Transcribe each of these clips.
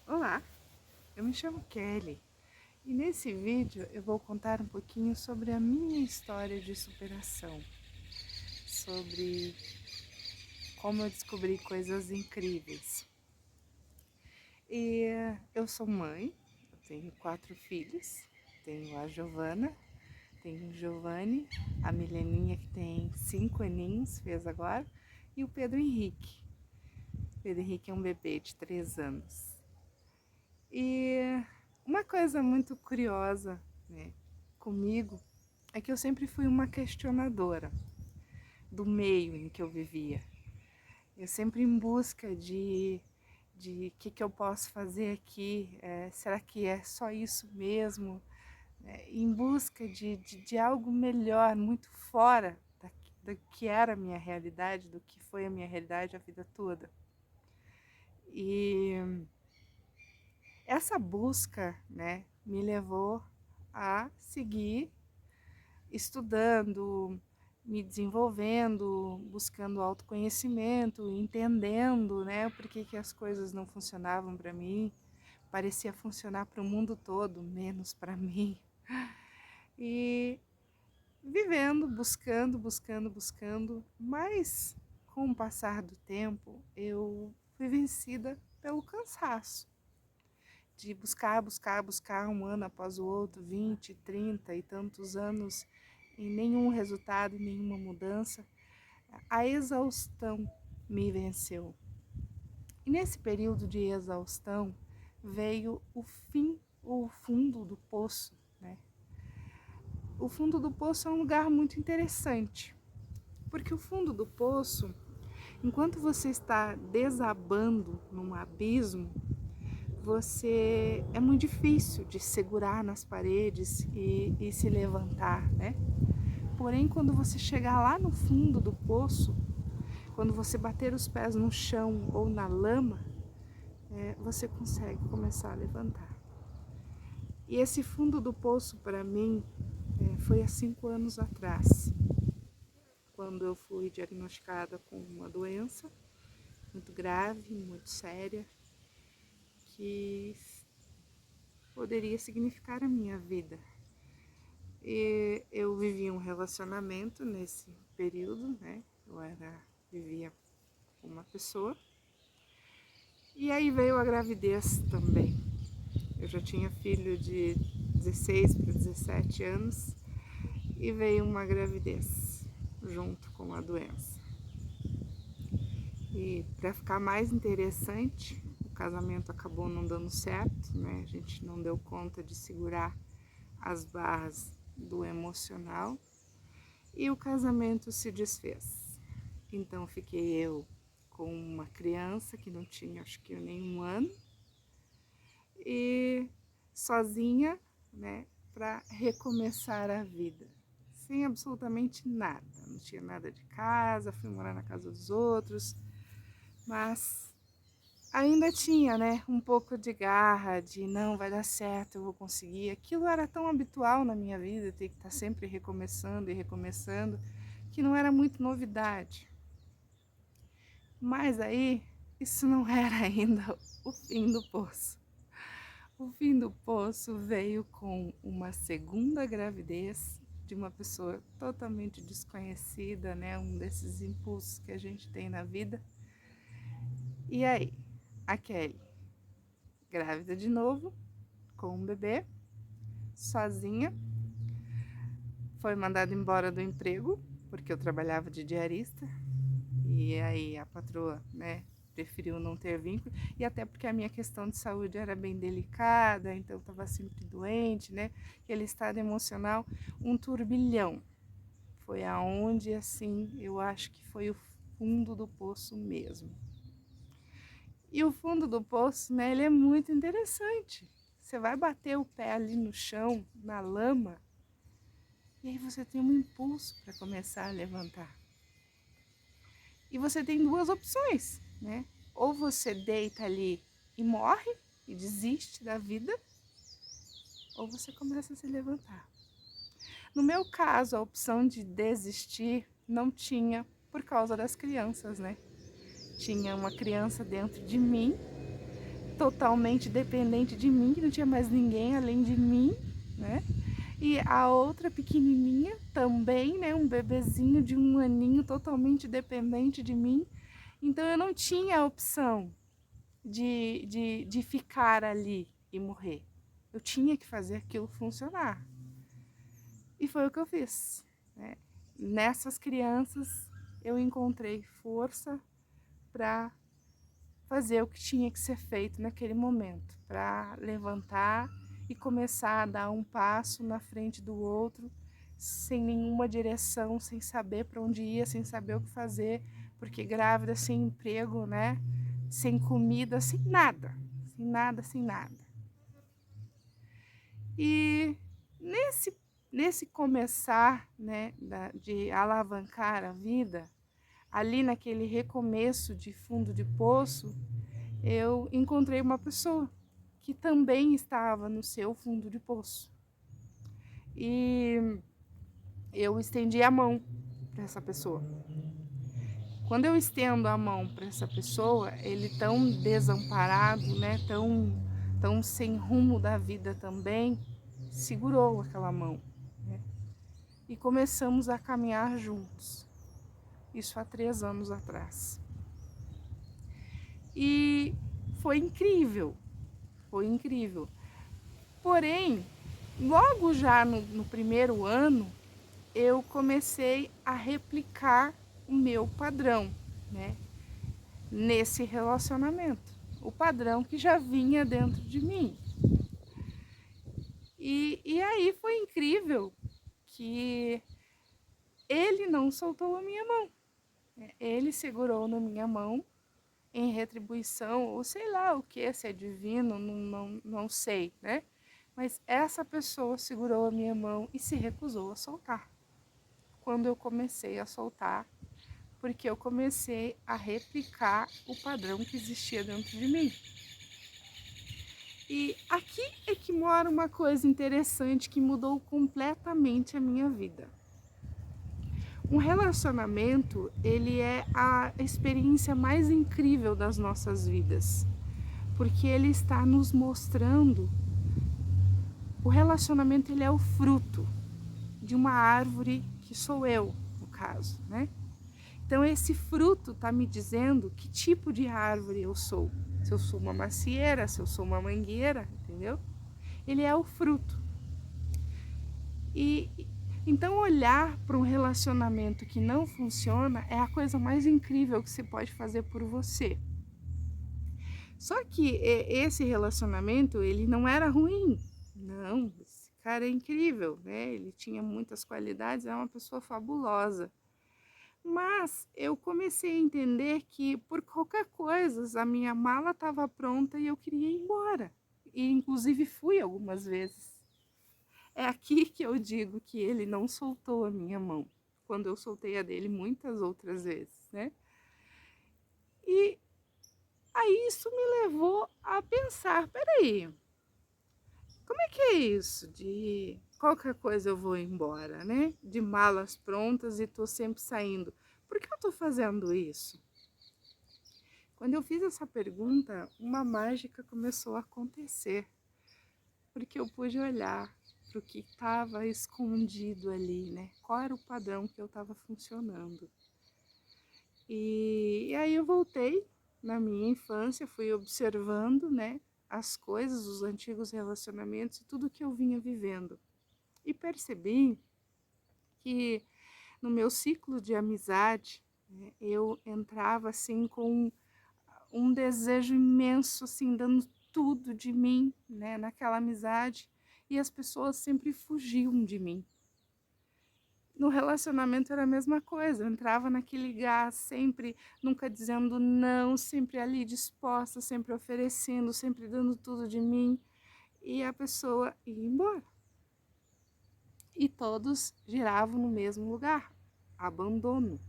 Olá, eu me chamo Kelly e nesse vídeo eu vou contar um pouquinho sobre a minha história de superação, sobre como eu descobri coisas incríveis. E eu sou mãe, eu tenho 4 filhos, tenho a Giovana, tenho o Giovanni, a Mileninha que tem 5 aninhos, fez agora, e o Pedro Henrique. O Pedro Henrique é um bebê de 3 anos. E uma coisa muito curiosa, né, comigo é que eu sempre fui uma questionadora do meio em que eu vivia. Eu sempre em busca de que eu posso fazer aqui, será que é só isso mesmo? Em busca de algo melhor, muito fora do que era a minha realidade, do que foi a minha realidade a vida toda. E essa busca, né, me levou a seguir estudando, me desenvolvendo, buscando autoconhecimento, entendendo, né, por que as coisas não funcionavam para mim, parecia funcionar para o mundo todo, menos para mim. E vivendo, buscando, mas com o passar do tempo, eu fui vencida pelo cansaço de buscar um ano após o outro, 20, 30 e tantos anos e nenhum resultado, nenhuma mudança. A exaustão me venceu. E nesse período de exaustão veio o fundo do poço, né? O fundo do poço é um lugar muito interessante, porque o fundo do poço, enquanto você está desabando num abismo, você é muito difícil de segurar nas paredes e se levantar, né? Porém, quando você chegar lá no fundo do poço, quando você bater os pés no chão ou na lama, você consegue começar a levantar. E esse fundo do poço para mim foi há 5 anos atrás, quando eu fui diagnosticada com uma doença muito grave, muito séria, que poderia significar a minha vida. E eu vivi um relacionamento nesse período, né? Vivia com uma pessoa. E aí veio a gravidez também. Eu já tinha filho de 16 para 17 anos e veio uma gravidez junto com a doença. E para ficar mais interessante, o casamento acabou não dando certo, né? A gente não deu conta de segurar as barras do emocional e o casamento se desfez. Então fiquei eu com uma criança que não tinha acho que nem 1 ano e sozinha, né, para recomeçar a vida, sem absolutamente nada. Não tinha nada de casa, fui morar na casa dos outros, mas ainda tinha, né, um pouco de garra, de não, vai dar certo, eu vou conseguir. Aquilo era tão habitual na minha vida, ter que estar sempre recomeçando e recomeçando, que não era muito novidade. Mas aí, isso não era ainda o fim do poço. O fim do poço veio com uma segunda gravidez de uma pessoa totalmente desconhecida, né? Um desses impulsos que a gente tem na vida. E aí, a Kelly, grávida de novo, com um bebê, sozinha, foi mandada embora do emprego, porque eu trabalhava de diarista, e aí a patroa, né, preferiu não ter vínculo, e até porque a minha questão de saúde era bem delicada, então eu estava sempre doente, né, aquele estado emocional, um turbilhão. Foi aonde, assim, eu acho que foi o fundo do poço mesmo. E o fundo do poço, né, ele é muito interessante. Você vai bater o pé ali no chão, na lama, e aí você tem um impulso para começar a levantar. E você tem 2 opções, né? Ou você deita ali e morre e desiste da vida, ou você começa a se levantar. No meu caso, a opção de desistir não tinha por causa das crianças, né? Tinha uma criança dentro de mim totalmente dependente de mim, que não tinha mais ninguém além de mim, né? E a outra pequenininha também, né? Um bebezinho de 1 aninho totalmente dependente de mim. Então eu não tinha a opção de ficar ali e morrer. Eu tinha que fazer aquilo funcionar. E foi o que eu fiz, né? Nessas crianças eu encontrei força para fazer o que tinha que ser feito naquele momento, para levantar e começar a dar um passo na frente do outro, sem nenhuma direção, sem saber para onde ia, sem saber o que fazer, porque grávida, sem emprego, né? Sem comida, sem nada, sem nada, sem nada. E nesse começar, né, de alavancar a vida, ali naquele recomeço de fundo de poço, eu encontrei uma pessoa que também estava no seu fundo de poço. E eu estendi a mão para essa pessoa. Quando eu estendo a mão para essa pessoa, ele tão desamparado, né, tão sem rumo da vida também, segurou aquela mão, né, e começamos a caminhar juntos. Isso há 3 anos atrás. E foi incrível, foi incrível. Porém, logo já no primeiro ano, eu comecei a replicar o meu padrão, né? Nesse relacionamento. O padrão que já vinha dentro de mim. E aí foi incrível que ele não soltou a minha mão. Ele segurou na minha mão em retribuição, ou sei lá o que, se é divino, não sei, né? Mas essa pessoa segurou a minha mão e se recusou a soltar. Quando eu comecei a soltar, porque eu comecei a replicar o padrão que existia dentro de mim. E aqui é que mora uma coisa interessante que mudou completamente a minha vida. Um relacionamento, ele é a experiência mais incrível das nossas vidas, porque ele está nos mostrando. O relacionamento, ele é o fruto de uma árvore que sou eu, no caso, né? Então esse fruto está me dizendo que tipo de árvore eu sou. Se eu sou uma macieira, se eu sou uma mangueira, entendeu? Ele é o fruto. E então olhar para um relacionamento que não funciona é a coisa mais incrível que você pode fazer por você. Só que esse relacionamento, ele não era ruim. Não, esse cara é incrível, né? Ele tinha muitas qualidades, é uma pessoa fabulosa. Mas eu comecei a entender que por qualquer coisa a minha mala estava pronta e eu queria ir embora. E inclusive fui algumas vezes. É aqui que eu digo que ele não soltou a minha mão, quando eu soltei a dele muitas outras vezes, né? E aí isso me levou a pensar, peraí, como é que é isso de qualquer coisa eu vou embora, né? De malas prontas e tô sempre saindo. Por que eu tô fazendo isso? Quando eu fiz essa pergunta, uma mágica começou a acontecer, porque eu pude olhar para o que estava escondido ali, né? Qual era o padrão que eu estava funcionando. E aí eu voltei na minha infância, fui observando, né, as coisas, os antigos relacionamentos e tudo que eu vinha vivendo. E percebi que no meu ciclo de amizade, né, eu entrava assim com um desejo imenso, assim, dando tudo de mim, né, naquela amizade, e as pessoas sempre fugiam de mim. No relacionamento era a mesma coisa, eu entrava naquele gás, sempre, nunca dizendo não, sempre ali disposta, sempre oferecendo, sempre dando tudo de mim, e a pessoa ia embora. E todos giravam no mesmo lugar, abandono.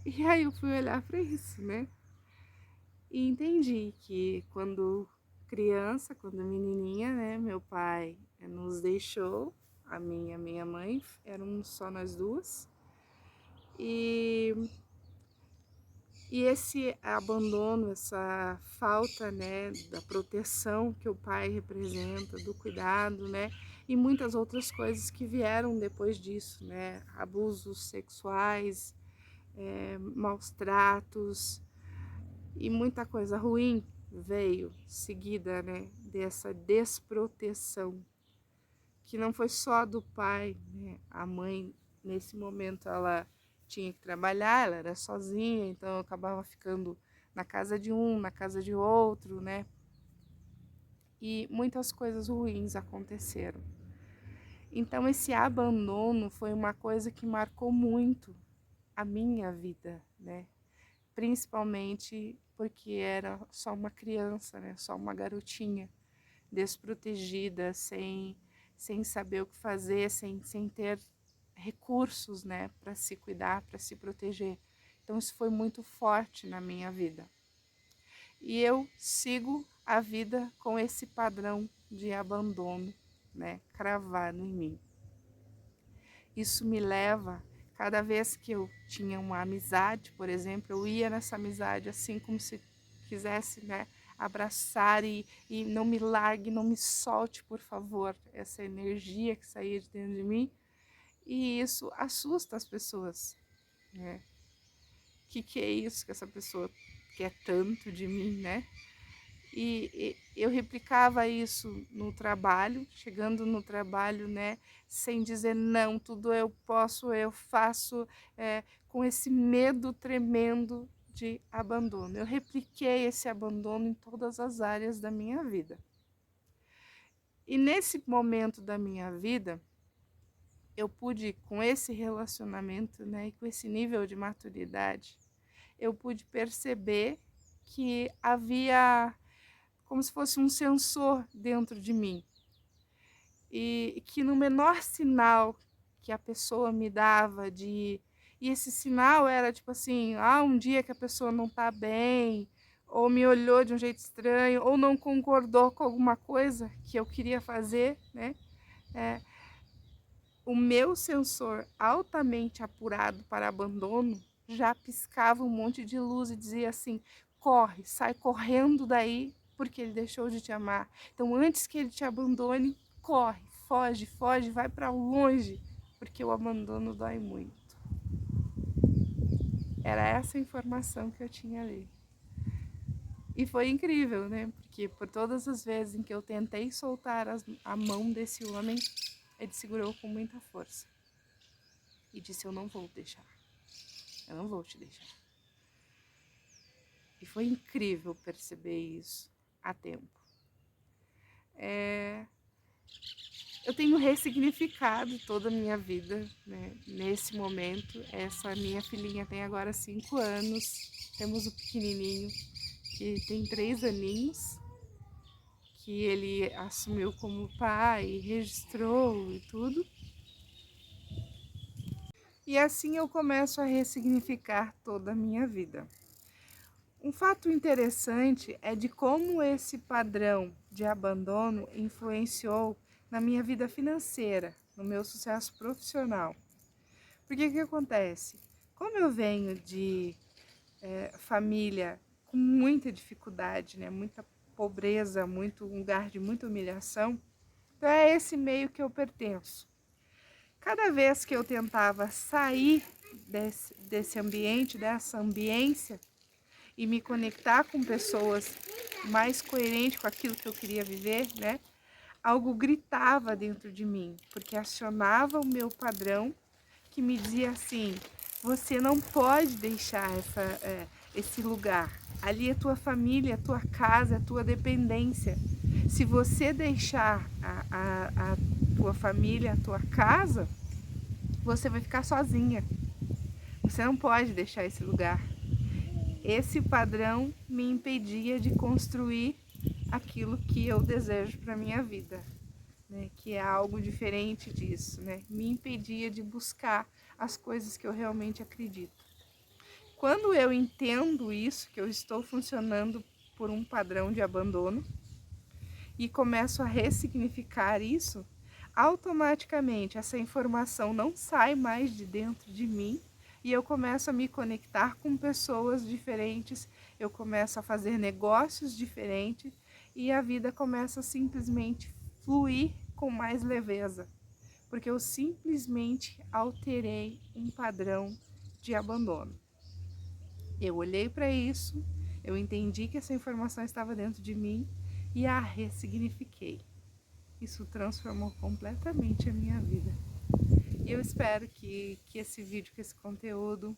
E aí eu fui olhar para isso, né? E entendi que quando criança, quando menininha, né, meu pai nos deixou, a minha mãe, éramos só nós duas. E E esse abandono, essa falta, né, da proteção que o pai representa, do cuidado, né, e muitas outras coisas que vieram depois disso, né, abusos sexuais, maus tratos e muita coisa ruim veio seguida, né, dessa desproteção, que não foi só do pai, né, a mãe nesse momento ela tinha que trabalhar, ela era sozinha, então eu acabava ficando na casa de um, na casa de outro, né? E muitas coisas ruins aconteceram. Então esse abandono foi uma coisa que marcou muito a minha vida, né? Principalmente porque era só uma criança, né? Só uma garotinha desprotegida, sem saber o que fazer, sem ter recursos, né, para se cuidar, para se proteger. Então isso foi muito forte na minha vida. E eu sigo a vida com esse padrão de abandono, né, cravado em mim. Isso me leva, cada vez que eu tinha uma amizade, por exemplo, eu ia nessa amizade assim como se quisesse, né, abraçar e não me largue, não me solte, por favor, essa energia que saía de dentro de mim. E isso assusta as pessoas, né? Que é isso que essa pessoa quer tanto de mim, né? E eu replicava isso no trabalho, chegando no trabalho, né, sem dizer não, tudo eu posso, eu faço, com esse medo tremendo de abandono. Eu repliquei esse abandono em todas as áreas da minha vida. E nesse momento da minha vida, eu pude, com esse relacionamento, né, e com esse nível de maturidade, eu pude perceber que havia como se fosse um sensor dentro de mim. E que no menor sinal que a pessoa me dava e esse sinal era tipo assim, um dia que a pessoa não tá bem, ou me olhou de um jeito estranho, ou não concordou com alguma coisa que eu queria fazer, né? O meu sensor altamente apurado para abandono já piscava um monte de luz e dizia assim: corre, sai correndo daí, porque ele deixou de te amar. Então, antes que ele te abandone, corre, foge, foge, vai para longe, porque o abandono dói muito. Era essa a informação que eu tinha ali. E foi incrível, né? Porque por todas as vezes em que eu tentei soltar a mão desse homem, ele segurou com muita força e disse: eu não vou deixar. Eu não vou te deixar. E foi incrível perceber isso a tempo. Eu tenho ressignificado toda a minha vida, né? Nesse momento. Essa minha filhinha tem agora 5 anos. Temos o pequenininho que tem 3 aninhos, que ele assumiu como pai, registrou e tudo. E assim eu começo a ressignificar toda a minha vida. Um fato interessante é de como esse padrão de abandono influenciou na minha vida financeira, no meu sucesso profissional. Porque o que acontece? Como eu venho de família com muita dificuldade, né, muita pobreza, um lugar de muita humilhação, então é esse meio que eu pertenço. Cada vez que eu tentava sair desse ambiente, dessa ambiência, e me conectar com pessoas mais coerentes com aquilo que eu queria viver, né? Algo gritava dentro de mim, porque acionava o meu padrão que me dizia assim: você não pode deixar esse lugar. Ali é tua família, é tua casa, é tua dependência. Se você deixar a tua família, a tua casa, você vai ficar sozinha. Você não pode deixar esse lugar. Esse padrão me impedia de construir aquilo que eu desejo para minha vida, né? Que é algo diferente disso, né? Me impedia de buscar as coisas que eu realmente acredito. Quando eu entendo isso, que eu estou funcionando por um padrão de abandono e começo a ressignificar isso, automaticamente essa informação não sai mais de dentro de mim, e eu começo a me conectar com pessoas diferentes, eu começo a fazer negócios diferentes e a vida começa a simplesmente fluir com mais leveza, porque eu simplesmente alterei um padrão de abandono. Eu olhei para isso, eu entendi que essa informação estava dentro de mim e a ressignifiquei. Isso transformou completamente a minha vida. E eu espero que esse vídeo, que esse conteúdo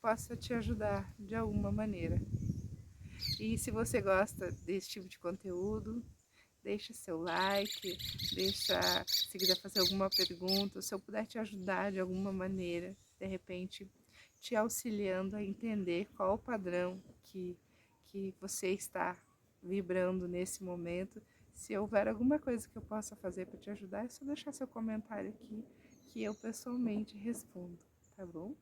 possa te ajudar de alguma maneira. E se você gosta desse tipo de conteúdo, deixa seu like, se quiser fazer alguma pergunta, se eu puder te ajudar de alguma maneira, de repente te auxiliando a entender qual o padrão que você está vibrando nesse momento. Se houver alguma coisa que eu possa fazer para te ajudar, é só deixar seu comentário aqui que eu pessoalmente respondo, tá bom?